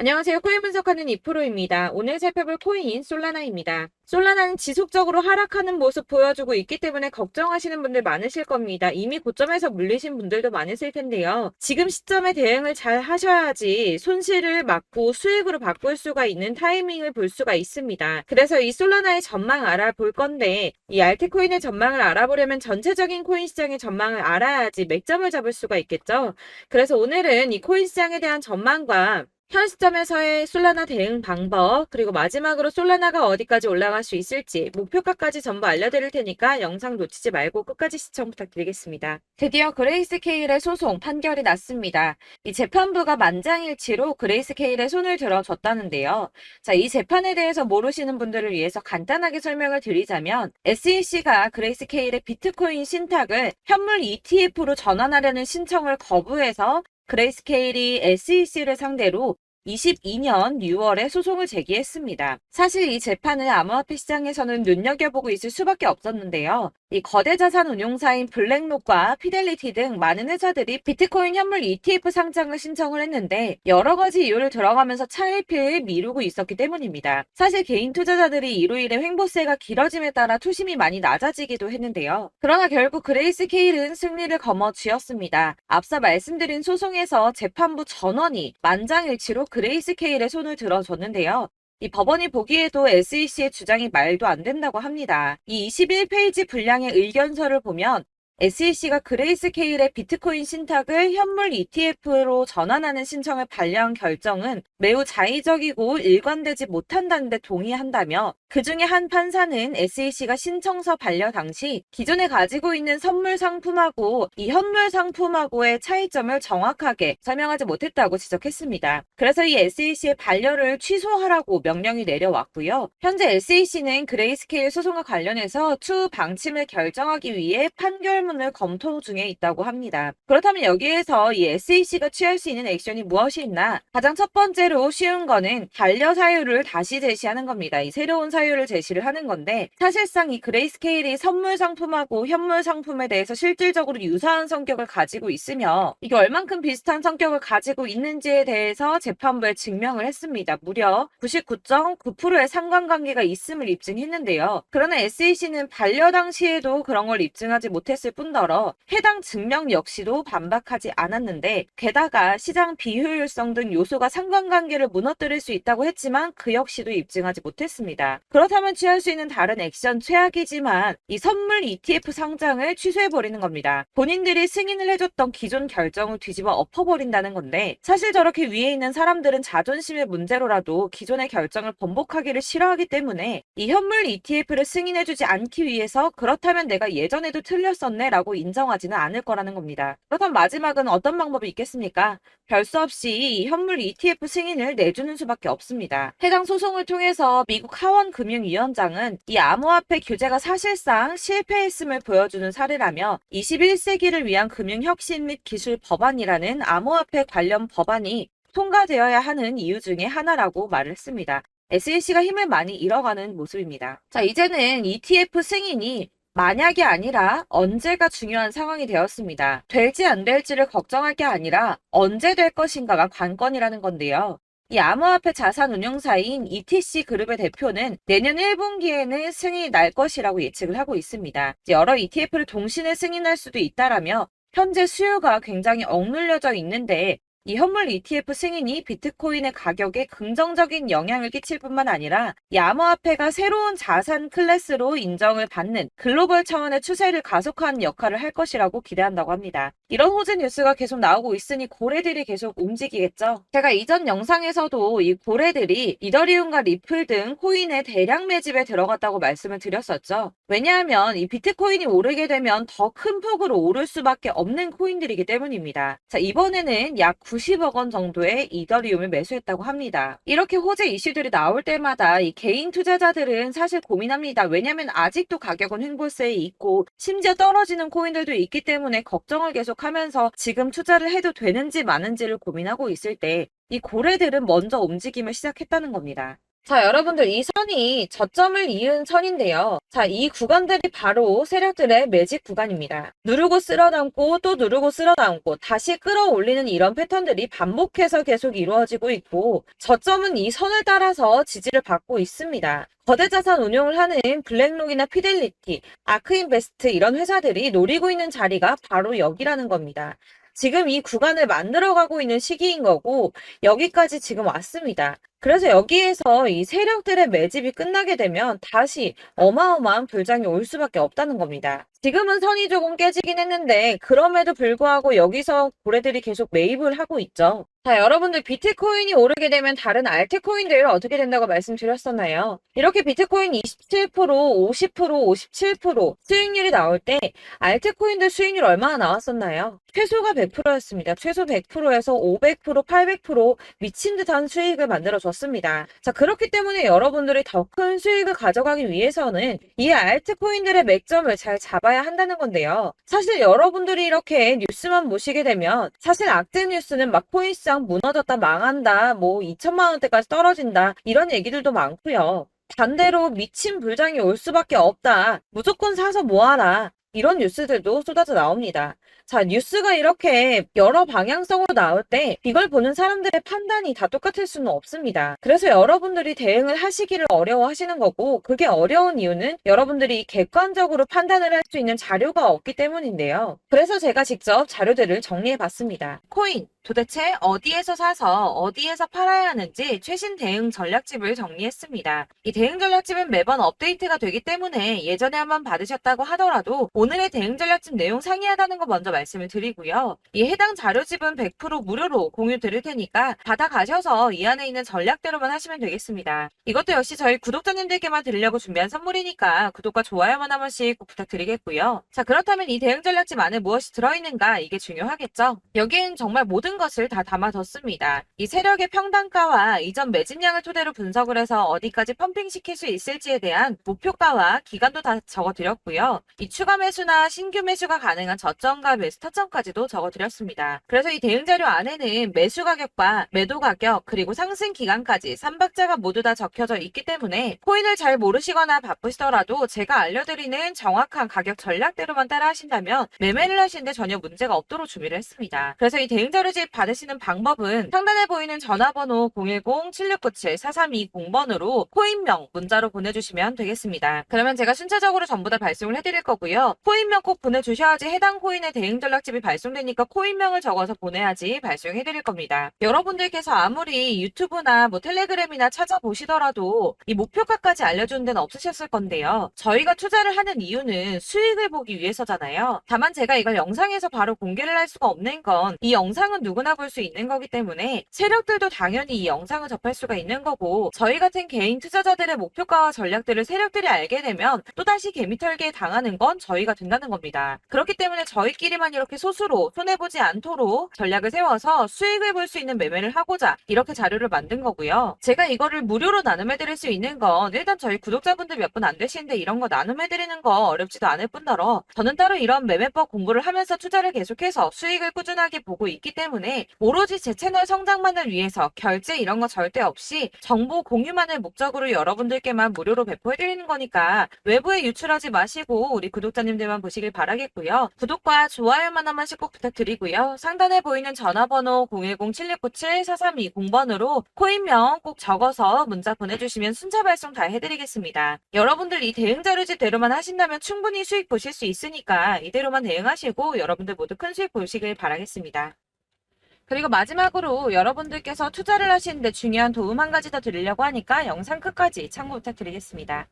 안녕하세요. 코인 분석하는 이프로입니다. 오늘 살펴볼 코인인 솔라나입니다. 솔라나는 지속적으로 하락하는 모습 보여주고 있기 때문에 걱정하시는 분들 많으실 겁니다. 이미 고점에서 물리신 분들도 많으실 텐데요. 지금 시점에 대응을 잘 하셔야지 손실을 막고 수익으로 바꿀 수가 있는 타이밍을 볼 수가 있습니다. 그래서 이 솔라나의 전망 알아볼 건데, 이 알트코인의 전망을 알아보려면 전체적인 코인 시장의 전망을 알아야지 맥점을 잡을 수가 있겠죠. 그래서 오늘은 이 코인 시장에 대한 전망과 현 시점에서의 솔라나 대응 방법, 그리고 마지막으로 솔라나가 어디까지 올라갈 수 있을지, 목표가까지 전부 알려드릴 테니까 영상 놓치지 말고 끝까지 시청 부탁드리겠습니다. 드디어 그레이스케일의 소송 판결이 났습니다. 이 재판부가 만장일치로 그레이스케일의 손을 들어줬다는데요. 자, 이 재판에 대해서 모르시는 분들을 위해서 간단하게 설명을 드리자면 SEC가 그레이스케일의 비트코인 신탁을 현물 ETF로 전환하려는 신청을 거부해서 그레이스케일이 SEC를 상대로 22년 6월에 소송을 제기했습니다. 사실 이 재판을 암호화폐 시장에서는 눈여겨보고 있을 수밖에 없었는데요. 이 거대 자산 운용사인 블랙록과 피델리티 등 많은 회사들이 비트코인 현물 ETF 상장을 신청을 했는데 여러 가지 이유를 들어가면서 차일피일 미루고 있었기 때문입니다. 사실 개인 투자자들이 이로 인해 횡보세가 길어짐에 따라 투심이 많이 낮아지기도 했는데요. 그러나 결국 그레이스케일은 승리를 거머쥐었습니다. 앞서 말씀드린 소송에서 재판부 전원이 만장일치로 그레이스케일의 손을 들어줬는데요. 이 법원이 보기에도 SEC의 주장이 말도 안 된다고 합니다. 이 21페이지 분량의 의견서를 보면 SEC가 그레이스케일의 비트코인 신탁을 현물 ETF로 전환하는 신청을 반려한 결정은 매우 자의적이고 일관되지 못한다는 데 동의한다며 그 중에 한 판사는 SEC가 신청서 반려 당시 기존에 가지고 있는 선물 상품하고 이 현물 상품하고의 차이점을 정확하게 설명하지 못했다고 지적했습니다. 그래서 이 SEC의 반려를 취소하라고 명령이 내려왔고요. 현재 SEC는 그레이스케일 소송과 관련해서 추후 방침을 결정하기 위해 판결문을 검토 중에 있다고 합니다. 그렇다면 여기에서 이 SEC가 취할 수 있는 액션이 무엇이 있나? 가장 첫 번째로 쉬운 거는 반려 사유를 다시 제시하는 겁니다. 이 새로운 사유를 제시를 하는 건데 사실상 이 그레이스케일이 선물 상품하고 현물 상품에 대해서 실질적으로 유사한 성격을 가지고 있으며 이게 얼만큼 비슷한 성격을 가지고 있는지에 대해서 재판부에 증명을 했습니다. 무려 99.9%의 상관관계가 있음을 입증했는데요. 그러나 SEC는 반려 당시에도 그런 걸 입증하지 못했을 뿐더러 해당 증명 역시도 반박하지 않았는데 게다가 시장 비효율성 등 요소가 상관관계를 무너뜨릴 수 있다고 했지만 그 역시도 입증하지 못했습니다. 그렇다면 취할 수 있는 다른 액션 최악이지만 이 선물 ETF 상장을 취소해버리는 겁니다. 본인들이 승인을 해줬던 기존 결정을 뒤집어 엎어버린다는 건데 사실 저렇게 위에 있는 사람들은 자존심의 문제로라도 기존의 결정을 번복하기를 싫어하기 때문에 이 현물 ETF를 승인해주지 않기 위해서 그렇다면 내가 예전에도 틀렸었네 라고 인정하지는 않을 거라는 겁니다. 그렇다면 마지막은 어떤 방법이 있겠습니까? 별 수 없이 이 현물 ETF 승인을 내주는 수밖에 없습니다. 해당 소송을 통해서 미국 하원금융위원장은 이 암호화폐 규제가 사실상 실패했음을 보여주는 사례라며 21세기를 위한 금융혁신 및 기술 법안이라는 암호화폐 관련 법안이 통과되어야 하는 이유 중에 하나라고 말을 했습니다. SEC가 힘을 많이 잃어가는 모습입니다. 자, 이제는 ETF 승인이 만약이 아니라 언제가 중요한 상황이 되었습니다. 될지 안 될지를 걱정할 게 아니라 언제 될 것인가가 관건이라는 건데요. 이 암호화폐 자산 운용사인 ETC 그룹의 대표는 내년 1분기에는 승인이 날 것이라고 예측을 하고 있습니다. 여러 ETF를 동시에 승인할 수도 있다라며 현재 수요가 굉장히 억눌려져 있는데 이 현물 ETF 승인이 비트코인의 가격에 긍정적인 영향을 끼칠 뿐만 아니라 이 암호화폐가 새로운 자산 클래스로 인정을 받는 글로벌 차원의 추세를 가속화하는 역할을 할 것이라고 기대한다고 합니다. 이런 호재 뉴스가 계속 나오고 있으니 고래들이 계속 움직이겠죠. 제가 이전 영상에서도 이 고래들이 이더리움과 리플 등 코인의 대량 매집에 들어갔다고 말씀을 드렸었죠. 왜냐하면 이 비트코인이 오르게 되면 더 큰 폭으로 오를 수밖에 없는 코인들이기 때문입니다. 자, 이번에는 약 90억 원 정도의 이더리움을 매수했다고 합니다. 이렇게 호재 이슈들이 나올 때마다 이 개인 투자자들은 사실 고민합니다. 왜냐하면 아직도 가격은 횡보세에 있고 심지어 떨어지는 코인들도 있기 때문에 걱정을 계속하면서 지금 투자를 해도 되는지 마는지를 고민하고 있을 때 이 고래들은 먼저 움직임을 시작했다는 겁니다. 자, 여러분들 이 선이 저점을 이은 선인데요. 자, 이 구간들이 바로 세력들의 매직 구간입니다. 누르고 쓸어담고 또 누르고 쓸어담고 다시 끌어올리는 이런 패턴들이 반복해서 계속 이루어지고 있고 저점은 이 선을 따라서 지지를 받고 있습니다. 거대 자산 운용을 하는 블랙록이나 피델리티, 아크인베스트 이런 회사들이 노리고 있는 자리가 바로 여기라는 겁니다. 지금 이 구간을 만들어가고 있는 시기인 거고 여기까지 지금 왔습니다. 그래서 여기에서 이 세력들의 매집이 끝나게 되면 다시 어마어마한 불장이 올 수밖에 없다는 겁니다. 지금은 선이 조금 깨지긴 했는데 그럼에도 불구하고 여기서 고래들이 계속 매입을 하고 있죠. 자, 여러분들 비트코인이 오르게 되면 다른 알트코인들 어떻게 된다고 말씀드렸었나요? 이렇게 비트코인 27%, 50%, 57% 수익률이 나올 때 알트코인들 수익률 얼마나 나왔었나요? 최소가 100%였습니다. 최소 100%에서 500%, 800% 미친 듯한 수익을 만들어줬습니다. 자, 그렇기 때문에 여러분들이 더 큰 수익을 가져가기 위해서는 이 알트코인들의 맥점을 잘 잡아야 한다는 건데요. 사실 여러분들이 이렇게 뉴스만 보시게 되면 사실 악재 뉴스는 막 코인시장 무너졌다, 망한다, 뭐 2천만 원대까지 떨어진다 이런 얘기들도 많고요. 반대로 미친 불장이 올 수밖에 없다. 무조건 사서 모아라. 이런 뉴스들도 쏟아져 나옵니다. 자, 뉴스가 이렇게 여러 방향성으로 나올 때 이걸 보는 사람들의 판단이 다 똑같을 수는 없습니다. 그래서 여러분들이 대응을 하시기를 어려워하시는 거고 그게 어려운 이유는 여러분들이 객관적으로 판단을 할 수 있는 자료가 없기 때문인데요. 그래서 제가 직접 자료들을 정리해 봤습니다. 코인 도대체 어디에서 사서 어디에서 팔아야 하는지 최신 대응 전략집을 정리했습니다. 이 대응 전략집은 매번 업데이트가 되기 때문에 예전에 한번 받으셨다고 하더라도 오늘의 대응 전략집 내용 상이하다는 거 먼저 말씀을 드리고요. 이 해당 자료집은 100% 무료로 공유 드릴 테니까 받아가셔서 이 안에 있는 전략대로만 하시면 되겠습니다. 이것도 역시 저희 구독자님들께만 드리려고 준비한 선물이니까 구독과 좋아요만 한 번씩 꼭 부탁드리겠고요. 자, 그렇다면 이 대응 전략집 안에 무엇이 들어있는가 이게 중요하겠죠? 여기엔 정말 모든 것을 다 담아뒀습니다. 이 세력의 평단가와 이전 매집량을 토대로 분석을 해서 어디까지 펌핑시킬 수 있을지에 대한 목표가와 기간도 다 적어드렸고요. 이 추가 매수나 신규 매수가 가능한 저점과 매수 타점까지도 적어드렸습니다. 그래서 이 대응 자료 안에는 매수 가격과 매도 가격 그리고 상승 기간까지 3박자가 모두 다 적혀져 있기 때문에 코인을 잘 모르시거나 바쁘시더라도 제가 알려드리는 정확한 가격 전략대로만 따라 하신다면 매매를 하시는데 전혀 문제가 없도록 준비를 했습니다. 그래서 이 대응 자료집 받으시는 방법은 상단에 보이는 전화번호 010-7697-4320번으로 코인명 문자로 보내주시면 되겠습니다. 그러면 제가 순차적으로 전부 다 발송을 해드릴 거고요. 코인명 꼭 보내주셔야지 해당 코인의 대응 전략집이 발송되니까 코인명을 적어서 보내야지 발송해드릴 겁니다. 여러분들께서 아무리 유튜브나 뭐 텔레그램이나 찾아보시더라도 이 목표가까지 알려주는 데는 없으셨을 건데요. 저희가 투자를 하는 이유는 수익을 보기 위해서잖아요. 다만 제가 이걸 영상에서 바로 공개를 할 수가 없는 건 이 영상은 누구나 볼 수 있는 거기 때문에 세력들도 당연히 이 영상을 접할 수가 있는 거고 저희 같은 개인 투자자들의 목표가와 전략들을 세력들이 알게 되면 또다시 개미털기에 당하는 건 저희가 된다는 겁니다. 그렇기 때문에 저희끼리만 이렇게 소수로 손해보지 않도록 전략을 세워서 수익을 볼 수 있는 매매를 하고자 이렇게 자료를 만든 거고요. 제가 이거를 무료로 나눔해드릴 수 있는 건 일단 저희 구독자분들 몇 분 안 되시는데 이런 거 나눔해드리는 거 어렵지도 않을 뿐더러 저는 따로 이런 매매법 공부를 하면서 투자를 계속해서 수익을 꾸준하게 보고 있기 때문에 오로지 제 채널 성장만을 위해서 결제 이런 거 절대 없이 정보 공유만을 목적으로 여러분들께만 무료로 배포해드리는 거니까 외부에 유출하지 마시고 우리 구독자님들만 보시길 바라겠고요. 구독과 좋아요만 한 번씩 꼭 부탁드리고요. 상단에 보이는 전화번호 010-7697-4320번으로 코인명 꼭 적어서 문자 보내주시면 순차 발송 다 해드리겠습니다. 여러분들 이 대응 자료집대로만 하신다면 충분히 수익 보실 수 있으니까 이대로만 대응하시고 여러분들 모두 큰 수익 보시길 바라겠습니다. 그리고 마지막으로 여러분들께서 투자를 하시는데 중요한 도움 한 가지 더 드리려고 하니까 영상 끝까지 참고 부탁드리겠습니다.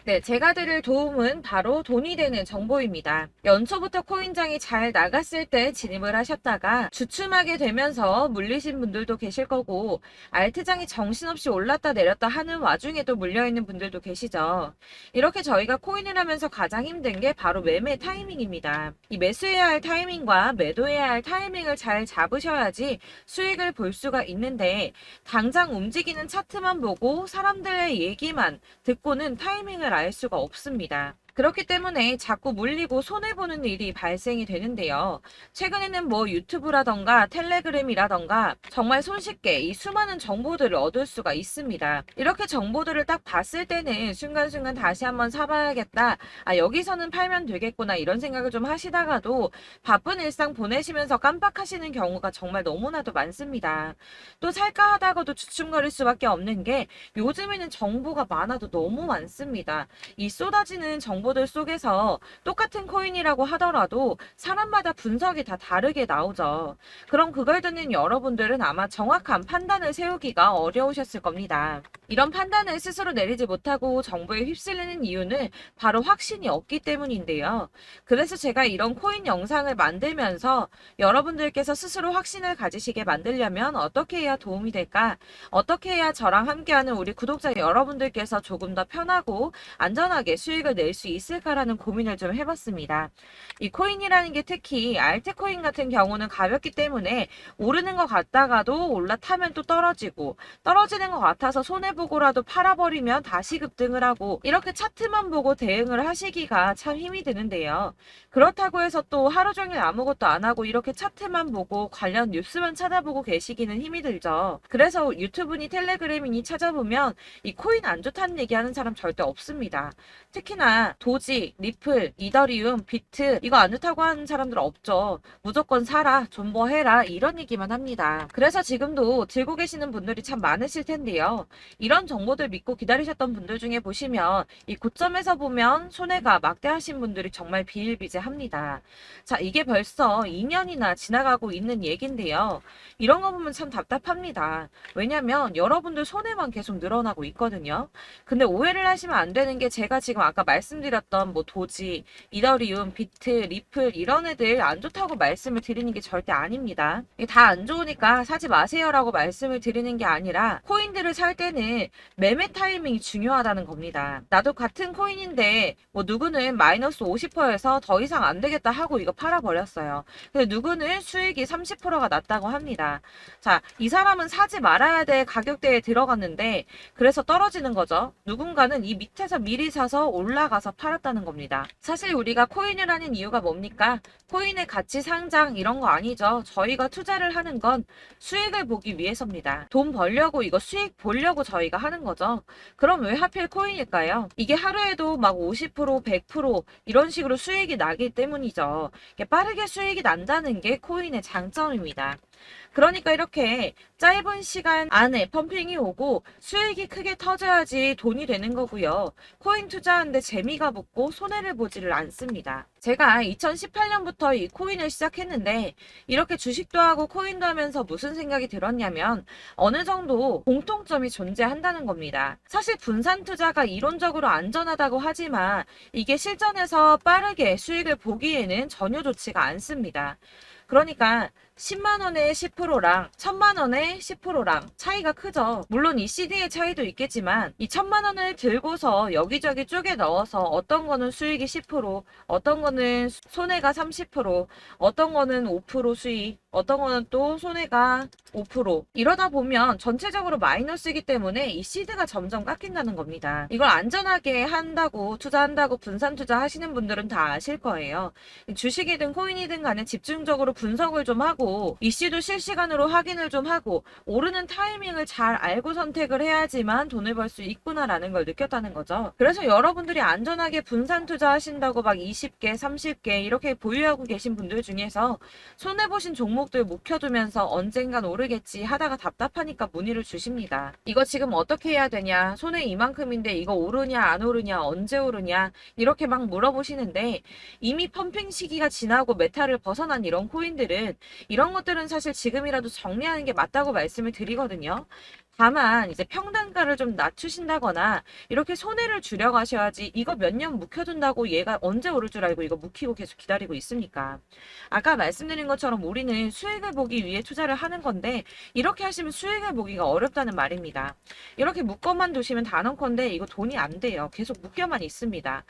네, 제가 드릴 도움은 바로 돈이 되는 정보입니다. 연초부터 코인장이 잘 나갔을 때 진입을 하셨다가 주춤하게 되면서 물리신 분들도 계실 거고 알트장이 정신없이 올랐다 내렸다 하는 와중에도 물려있는 분들도 계시죠. 이렇게 저희가 코인을 하면서 가장 힘든 게 바로 매매 타이밍입니다. 이 매수해야 할 타이밍과 매도해야 할 타이밍을 잘 잡으셔야지 수익을 볼 수가 있는데 당장 움직이는 차트만 보고 사람들의 얘기만 듣고는 타이밍을 알 수가 없습니다. 그렇기 때문에 자꾸 물리고 손해보는 일이 발생이 되는데요. 최근에는 뭐 유튜브라던가 텔레그램이라던가 정말 손쉽게 이 수많은 정보들을 얻을 수가 있습니다. 이렇게 정보들을 딱 봤을 때는 순간순간 다시 한번 사봐야겠다. 아, 여기서는 팔면 되겠구나. 이런 생각을 좀 하시다가도 바쁜 일상 보내시면서 깜빡하시는 경우가 정말 너무나도 많습니다. 또 살까 하다가도 주춤거릴 수밖에 없는 게 요즘에는 정보가 많아도 너무 많습니다. 이 쏟아지는 정보들 속에서 똑같은 코인이라고 하더라도 사람마다 분석이 다 다르게 나오죠. 그럼 그걸 듣는 여러분들은 아마 정확한 판단을 세우기가 어려우셨을 겁니다. 이런 판단을 스스로 내리지 못하고 정보에 휩쓸리는 이유는 바로 확신이 없기 때문인데요. 그래서 제가 이런 코인 영상을 만들면서 여러분들께서 스스로 확신을 가지시게 만들려면 어떻게 해야 도움이 될까? 어떻게 해야 저랑 함께하는 우리 구독자 여러분들께서 조금 더 편하고 안전하게 수익을 낼 수 있을까라는 고민을 좀 해봤습니다. 이 코인이라는 게 특히 알트코인 같은 경우는 가볍기 때문에 오르는 것 같다가도 올라타면 또 떨어지고 떨어지는 것 같아서 손해보고라도 팔아버리면 다시 급등을 하고 이렇게 차트만 보고 대응을 하시기가 참 힘이 드는데요. 그렇다고 해서 또 하루 종일 아무것도 안 하고 이렇게 차트만 보고 관련 뉴스만 찾아보고 계시기는 힘이 들죠. 그래서 유튜브니 텔레그램이니 찾아보면 이 코인 안 좋다는 얘기하는 사람 절대 없습니다. 특히나 도지, 리플, 이더리움, 비트 이거 안 좋다고 하는 사람들 없죠. 무조건 사라, 존버해라 이런 얘기만 합니다. 그래서 지금도 들고 계시는 분들이 참 많으실 텐데요. 이런 정보들 믿고 기다리셨던 분들 중에 보시면 이 고점에서 보면 손해가 막대하신 분들이 정말 비일비재합니다. 자, 이게 벌써 2년이나 지나가고 있는 얘긴데요. 이런 거 보면 참 답답합니다. 왜냐면 여러분들 손해만 계속 늘어나고 있거든요. 근데 오해를 하시면 안 되는 게 제가 지금 아까 말씀드렸던 뭐 도지, 이더리움, 비트, 리플 이런 애들 안 좋다고 말씀을 드리는 게 절대 아닙니다. 다 안 좋으니까 사지 마세요라고 말씀을 드리는 게 아니라 코인들을 살 때는 매매 타이밍이 중요하다는 겁니다. 나도 같은 코인인데 뭐 누구는 마이너스 50%에서 더 이상 안 되겠다 하고 이거 팔아버렸어요. 근데 누구는 수익이 30%가 났다고 합니다. 자, 이 사람은 사지 말아야 될 가격대에 들어갔는데 그래서 떨어지는 거죠. 누군가는 이 밑에서 미리 사서 올라가서 팔았다는 겁니다. 사실 우리가 코인을 하는 이유가 뭡니까? 코인의 가치 상장 이런 거 아니죠. 저희가 투자를 하는 건 수익을 보기 위해서입니다. 돈 벌려고 이거 수익 보려고 저희가 하는 거죠. 그럼 왜 하필 코인일까요? 이게 하루에도 막 50%, 100% 이런 식으로 수익이 나기 때문이죠. 빠르게 수익이 난다는 게 코인의 장점입니다. 그러니까 이렇게 짧은 시간 안에 펌핑이 오고 수익이 크게 터져야지 돈이 되는 거고요. 코인 투자하는데 재미가 붙고 손해를 보지를 않습니다. 제가 2018년부터 이 코인을 시작했는데 이렇게 주식도 하고 코인도 하면서 무슨 생각이 들었냐면 어느 정도 공통점이 존재한다는 겁니다. 사실 분산 투자가 이론적으로 안전하다고 하지만 이게 실전에서 빠르게 수익을 보기에는 전혀 좋지가 않습니다. 그러니까 10만 원의 10%랑 1000만 원의 10%랑 차이가 크죠. 물론 이 CD의 차이도 있겠지만 이 1000만 원을 들고서 여기저기 쪼개 넣어서 어떤 거는 수익이 10%, 어떤 거는 손해가 30%, 어떤 거는 5% 수익, 어떤 거는 또 손해가 5%. 이러다 보면 전체적으로 마이너스이기 때문에 이 시드가 점점 깎인다는 겁니다. 이걸 안전하게 한다고 투자한다고 분산 투자하시는 분들은 다 아실 거예요. 주식이든 코인이든 간에 집중적으로 분석을 좀 하고 이슈도 실시간으로 확인을 좀 하고 오르는 타이밍을 잘 알고 선택을 해야지만 돈을 벌 수 있구나라는 걸 느꼈다는 거죠. 그래서 여러분들이 안전하게 분산 투자하신다고 막 20개, 30개 이렇게 보유하고 계신 분들 중에서 손해보신 종목들 묵혀두면서 언젠간 오르겠지 하다가 답답하니까 문의를 주십니다. 이거 지금 어떻게 해야 되냐? 손해 이만큼인데 이거 오르냐 안 오르냐 언제 오르냐 이렇게 막 물어보시는데 이미 펌핑 시기가 지나고 메타를 벗어난 이런 코인들은 이런 것들은 사실 지금이라도 정리하는 게 맞다고 말씀을 드리거든요. 다만 이제 평단가를 좀 낮추신다거나 이렇게 손해를 줄여가셔야지 이거 몇 년 묵혀둔다고 얘가 언제 오를 줄 알고 이거 묵히고 계속 기다리고 있습니까? 아까 말씀드린 것처럼 우리는 수익을 보기 위해 투자를 하는 건데 이렇게 하시면 수익을 보기가 어렵다는 말입니다. 이렇게 묶어만 두시면 단언컨대 이거 돈이 안 돼요. 계속 묶여만 있습니다.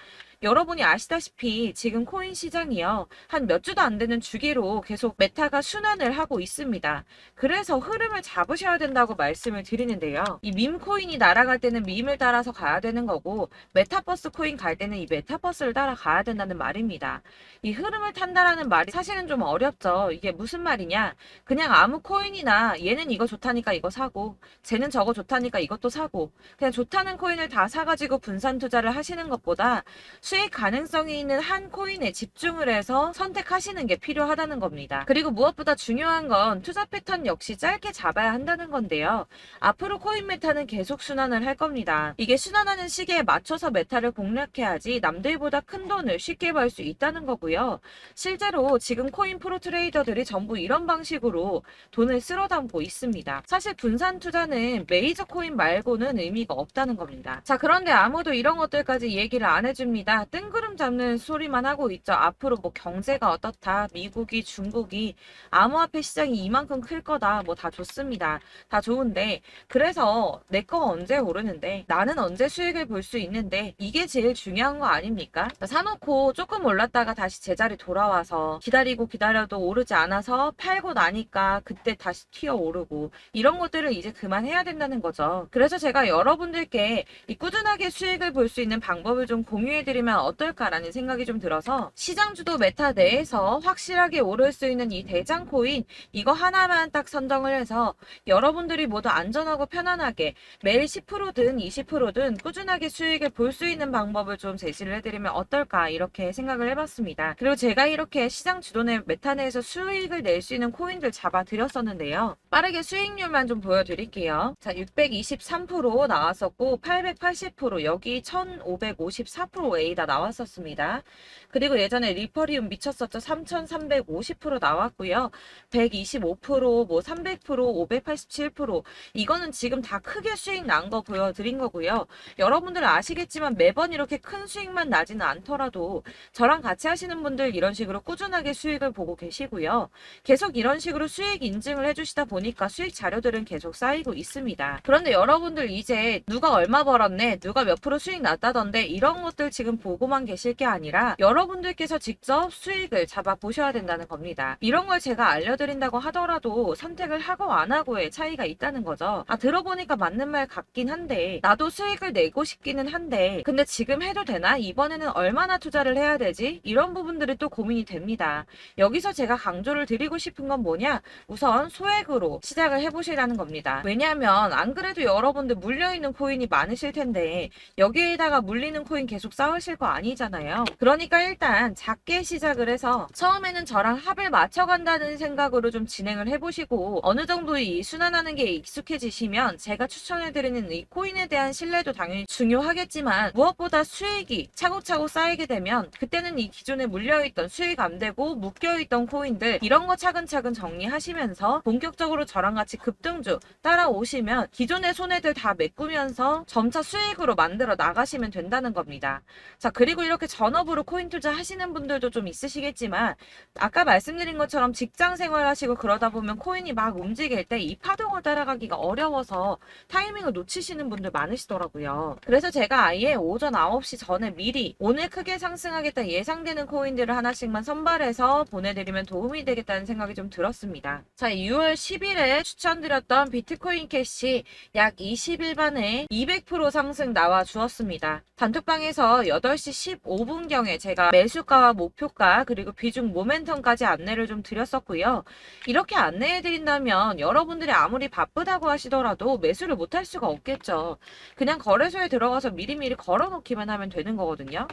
여러분이 아시다시피 지금 코인 시장이요. 한 몇 주도 안 되는 주기로 계속 메타가 순환을 하고 있습니다. 그래서 흐름을 잡으셔야 된다고 말씀을 드리는데요. 이 밈 코인이 날아갈 때는 밈을 따라서 가야 되는 거고 메타버스 코인 갈 때는 이 메타버스를 따라가야 된다는 말입니다. 이 흐름을 탄다라는 말이 사실은 좀 어렵죠. 이게 무슨 말이냐? 그냥 아무 코인이나 얘는 이거 좋다니까 이거 사고 쟤는 저거 좋다니까 이것도 사고 그냥 좋다는 코인을 다 사가지고 분산 투자를 하시는 것보다 수익 가능성이 있는 한 코인에 집중을 해서 선택하시는 게 필요하다는 겁니다. 그리고 무엇보다 중요한 건 투자 패턴 역시 짧게 잡아야 한다는 건데요. 앞으로 코인 메타는 계속 순환을 할 겁니다. 이게 순환하는 시기에 맞춰서 메타를 공략해야지 남들보다 큰 돈을 쉽게 벌 수 있다는 거고요. 실제로 지금 코인 프로 트레이더들이 전부 이런 방식으로 돈을 쓸어 담고 있습니다. 사실 분산 투자는 메이저 코인 말고는 의미가 없다는 겁니다. 자, 그런데 아무도 이런 것들까지 얘기를 안 해줍니다. 뜬구름 잡는 소리만 하고 있죠. 앞으로 뭐 경제가 어떻다, 미국이, 중국이, 암호화폐 시장이 이만큼 클 거다, 뭐 다 좋습니다. 다 좋은데, 그래서 내 거 언제 오르는데, 나는 언제 수익을 볼 수 있는데, 이게 제일 중요한 거 아닙니까? 사놓고 조금 올랐다가 다시 제자리 돌아와서 기다리고 기다려도 오르지 않아서 팔고 나니까 그때 다시 튀어 오르고 이런 것들을 이제 그만해야 된다는 거죠. 그래서 제가 여러분들께 이 꾸준하게 수익을 볼 수 있는 방법을 좀 공유해드리면 어떨까라는 생각이 좀 들어서 시장주도 메타 내에서 확실하게 오를 수 있는 이 대장 코인 이거 하나만 딱 선정을 해서 여러분들이 모두 안전하고 편안하게 매일 10%든 20%든 꾸준하게 수익을 볼 수 있는 방법을 좀 제시를 해드리면 어떨까 이렇게 생각을 해봤습니다. 그리고 제가 이렇게 시장 주도내 메타 내에서 수익을 낼 수 있는 코인들 잡아드렸었는데요. 빠르게 수익률만 좀 보여드릴게요. 자, 623% 나왔었고 880% 여기 1554% A다 나왔었습니다. 그리고 예전에 리퍼리움 미쳤었죠. 3350% 나왔고요. 125%, 뭐 300%, 587% 이거는 지금 다 크게 수익 난 거 보여드린 거고요. 여러분들 아시겠지만 매번 이렇게 큰 수익만 나지는 않더라도 저랑 같이 하시는 분들 이런 식으로 꾸준하게 수익을 보고 계시고요. 계속 이런 식으로 수익 인증을 해주시다 보니까 수익 자료들은 계속 쌓이고 있습니다. 그런데 여러분들 이제 누가 얼마 벌었네, 누가 몇 프로 수익 났다던데 이런 것들 지금 보고만 계실 게 아니라 여러분들께서 직접 수익을 잡아 보셔야 된다는 겁니다. 이런 걸 제가 알려드린다고 하더라도 선택을 하고 안 하고의 차이가 있다는 거죠. 아, 들어보니까 맞는 말 같긴 한데 나도 수익을 내고 싶기는 한데 근데 지금 해도 되나? 이번에는 얼마나 투자를 해야 되지? 이런 부분들이 또 고민이 됩니다. 여기서 제가 강조를 드리고 싶은 건 뭐냐? 우선 소액으로 시작을 해보시라는 겁니다. 왜냐하면 안 그래도 여러분들 물려있는 코인이 많으실 텐데 여기에다가 물리는 코인 계속 쌓으실 거 아니잖아요. 그러니까 일단 작게 시작을 해서 처음에는 저랑 합을 맞춰간다는 생각으로 좀 진행을 해보시고 어느 정도 이 순환하는 게 익숙해지시면 제가 추천해드리는 이 코인에 대한 신뢰도 당연히 중요하겠지만 무엇보다 수익이 차곡차곡 쌓이게 되면 그때는 이 기존에 물려있던 수익 안 되고 묶여있던 코인들 이런 거 차근차근 정리하시면서 본격적으로 저랑 같이 급등주 따라오시면 기존의 손해들 다 메꾸면서 점차 수익으로 만들어 나가시면 된다는 겁니다. 자, 그리고 이렇게 전업으로 코인 투자 하시는 분들도 좀 있으시겠지만 아까 말씀드린 것처럼 직장 생활 하시고 그러다 보면 코인이 막 움직일 때 이 파동을 따라가기가 어려워서 타이밍을 놓치시는 분들 많으시더라고요. 그래서 제가 아예 오전 9시 전에 미리 오늘 크게 상승하겠다 예상되는 코인들을 하나씩만 선발해서 보내드리면 도움이 되겠다는 생각이 좀 들었습니다. 자, 6월 10일에 추천드렸던 비트코인 캐시 약 20일 만에 200% 상승 나와 주었습니다. 단톡방에서 8시 15분경에 제가 매수가와 목표가 그리고 비중 모멘텀까지 안내를 좀 드렸었고요. 이렇게 안내해드린다면 여러분들이 아무리 바쁘다고 하시더라도 매수를 못할 수가 없겠죠. 그냥 거래소에 들어가서 미리미리 걸어놓기만 하면 되는 거거든요.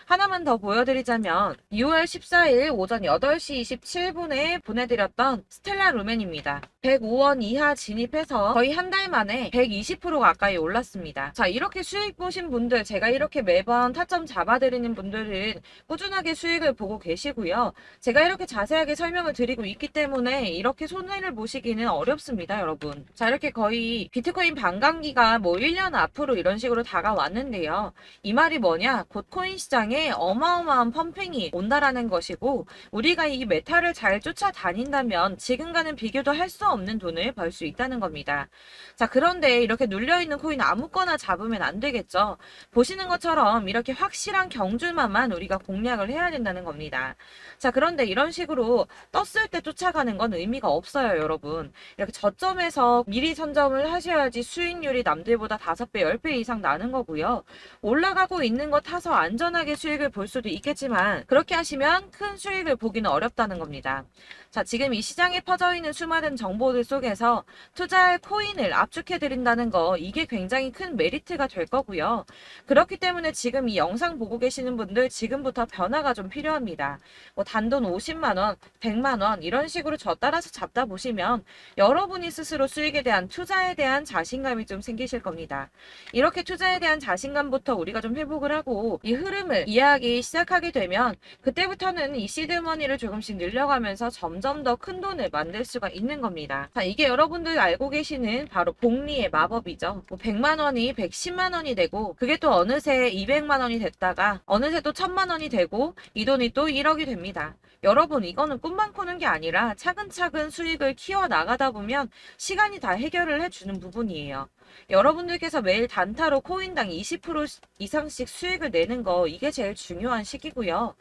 하나만 더 보여드리자면 6월 14일 오전 8시 27분에 보내드렸던 스텔라 루멘입니다. 105원 이하 진입해서 거의 한 달 만에 120% 가까이 올랐습니다. 자, 이렇게 수익 보신 분들, 제가 이렇게 매번 타점 잡아드리는 분들은 꾸준하게 수익을 보고 계시고요. 제가 이렇게 자세하게 설명을 드리고 있기 때문에 이렇게 손해를 보시기는 어렵습니다, 여러분. 자, 이렇게 거의 비트코인 반감기가 뭐 1년 앞으로 이런 식으로 다가왔는데요. 이 말이 뭐냐? 곧 코인 시장에 어마어마한 펌핑이 온다라는 것이고 우리가 이 메타를 잘 쫓아다닌다면 지금과는 비교도 할 수 없는 돈을 벌 수 있다는 겁니다. 자, 그런데 이렇게 눌려있는 코인 아무거나 잡으면 안 되겠죠. 보시는 것처럼 이렇게 확실한 경주만만 우리가 공략을 해야 된다는 겁니다. 자, 그런데 이런 식으로 떴을 때 쫓아가는 건 의미가 없어요, 여러분. 이렇게 저점에서 미리 선점을 하셔야지 수익률이 남들보다 5배, 10배 이상 나는 거고요. 올라가고 있는 거 타서 안전하게 수익을 볼 수도 있겠지만 그렇게 하시면 큰 수익을 보기는 어렵다는 겁니다. 자, 지금 이 시장에 퍼져 있는 수많은 정보들 속에서 투자할 코인을 압축해 드린다는 거, 이게 굉장히 큰 메리트가 될 거고요. 그렇기 때문에 지금 이 영상 보고 계시는 분들 지금부터 변화가 좀 필요합니다. 뭐 단돈 50만 원, 100만 원 이런 식으로 저 따라서 잡다 보시면 여러분이 스스로 수익에 대한, 투자에 대한 자신감이 좀 생기실 겁니다. 이렇게 투자에 대한 자신감부터 우리가 좀 회복을 하고 이 흐름을 이해하기 시작하게 되면 그때부터는 이 시드머니를 조금씩 늘려가면서 점점 더 큰 돈을 만들 수가 있는 겁니다. 자, 이게 여러분들 알고 계시는 바로 복리의 마법이죠. 뭐 100만 원이 110만 원이 되고 그게 또 어느새 200만 원이 됐다가 어느새 또 1000만 원이 되고 이 돈이 또 1억이 됩니다. 여러분, 이거는 꿈만 꾸는 게 아니라 차근차근 수익을 키워 나가다 보면 시간이 다 해결을 해주는 부분이에요. 여러분들께서 매일 단타로 코인당 20% 이상씩 수익을 내는 거, 이게 제일 중요한 시기고요.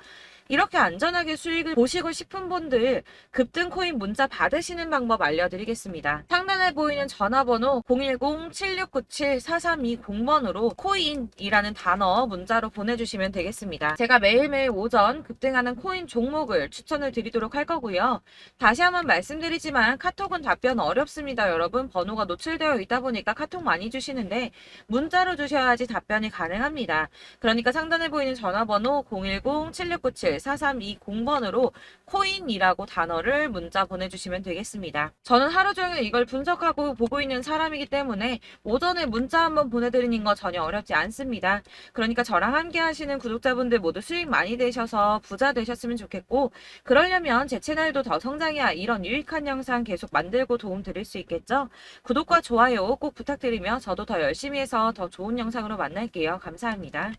이렇게 안전하게 수익을 보시고 싶은 분들 급등 코인 문자 받으시는 방법 알려드리겠습니다. 상단에 보이는 전화번호 010-7697-4320번으로 코인이라는 단어 문자로 보내주시면 되겠습니다. 제가 매일매일 오전 급등하는 코인 종목을 추천을 드리도록 할 거고요. 다시 한번 말씀드리지만 카톡은 답변 어렵습니다. 여러분, 번호가 노출되어 있다 보니까 카톡 많이 주시는데 문자로 주셔야지 답변이 가능합니다. 그러니까 상단에 보이는 전화번호 010-7697-4320번으로 코인이라고 단어를 문자 보내주시면 되겠습니다. 저는 하루 종일 이걸 분석하고 보고 있는 사람이기 때문에 오전에 문자 한번 보내드리는 거 전혀 어렵지 않습니다. 그러니까 저랑 함께 하시는 구독자분들 모두 수익 많이 되셔서 부자 되셨으면 좋겠고, 그러려면 제 채널도 더 성장해야 이런 유익한 영상 계속 만들고 도움 드릴 수 있겠죠? 구독과 좋아요 꼭 부탁드리며 저도 더 열심히 해서 더 좋은 영상으로 만날게요. 감사합니다.